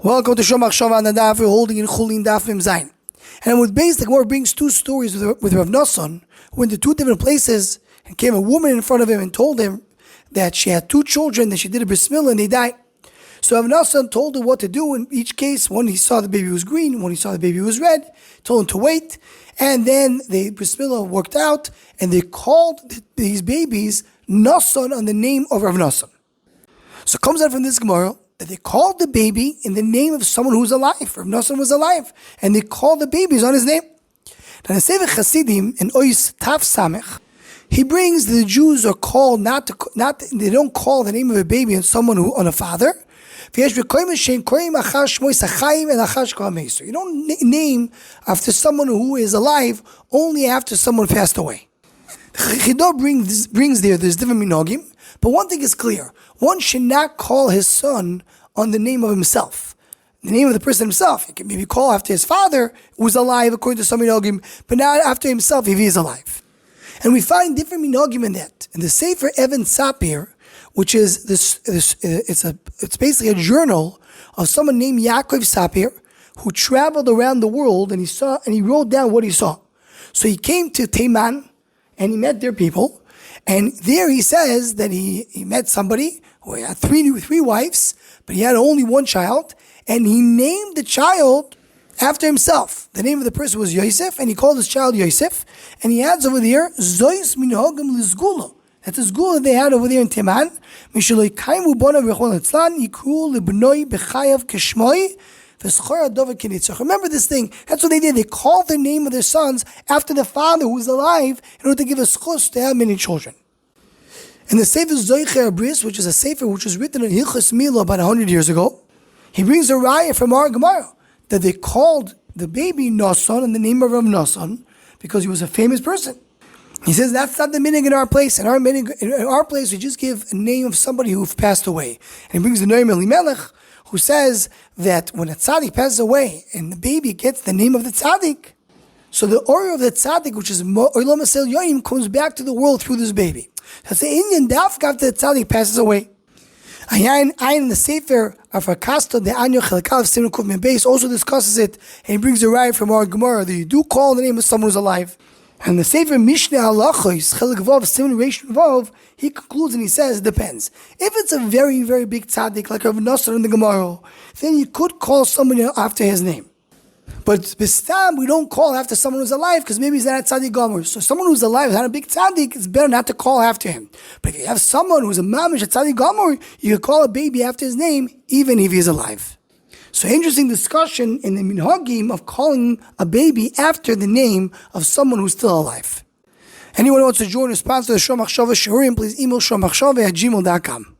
Welcome to Shomach Shava on the Daf. We're holding in Chulin Daf Mem Zayin. And with base, the Gemara brings two stories with Rav Nosson, who went to two different places, and came a woman in front of him and told him that she had two children, that she did a bris milah and they died. So Rav Nosson told her what to do in each case. One, he saw the baby was green. One, he saw the baby was red. Told him to wait. And then the bris milah worked out, and they called these babies Nosson on the name of Rav Nosson. So it comes out from this Gemara that they called the baby in the name of someone who's alive. Rav Nosson was alive, and they called the babies on his name. Now the Sefer Chasidim in Ois Tav Samech, he brings the Jews are called they don't call the name of a baby on someone who on a father. You don't name after someone who is alive, only after someone passed away. Chidor brings there's different minhagim, but one thing is clear: one should not call his son on the name of himself, the name of the person himself. He can maybe call after his father, who was alive according to some minhagim, but not after himself if he is alive. And we find different minhagim in that. In the Sefer Evan Sapir, which is it's basically a journal of someone named Yaakov Sapir who traveled around the world, and he wrote down what he saw. So he came to Teiman and he met their people, and there he says that he met somebody who had three wives, but he had only one child, and he named the child after himself. The name of the person was Yosef, and he called his child Yosef, and he adds over there Various Minhagim lizgula. That's the zgula they had over there in Teiman. Remember this thing. That's what they did. They called the name of their sons after the father who was alive in order to give a schus to have many children. And the Sefer Zoicher Bris, which is a sefer which was written in Hilchos Milah about 100 years ago, he brings a raya from our Gemara that they called the baby Nosson in the name of Rav Nosson because he was a famous person. He says that's not the minhag in our place. In our place, we just give a name of somebody who passed away. And he brings the Noam Elimelech, who says that when a tzaddik passes away and the baby gets the name of the tzaddik, so the aura of the tzaddik, which is Olam Asel Yoim, comes back to the world through this baby. That's the Indian dafka after the tzaddik passes away. In the Sefer of Akasto, the Anyo Chelkav Simon Kuf Base also discusses it, and he brings a raya from our Gemara that you do call the name of someone who's alive. And the Sefer Mishneh Halachos Chelik Vav Simon Reish Vav, he concludes and he says it depends. If it's a very, very big tzaddik like Rav Nosson in the Gemara, then you could call somebody after his name. But Bistam, we don't call after someone who's alive because maybe he's not a tzaddik gomer. So someone who's alive is not a big tzaddik, it's better not to call after him. But if you have someone who's a mamish, a tzaddik gomer, you can call a baby after his name even if he's alive. So interesting discussion in the minhagim of calling a baby after the name of someone who's still alive. Anyone who wants to join or sponsor the Shomach Shava Shiurim, please email shomachshava@gmail.com.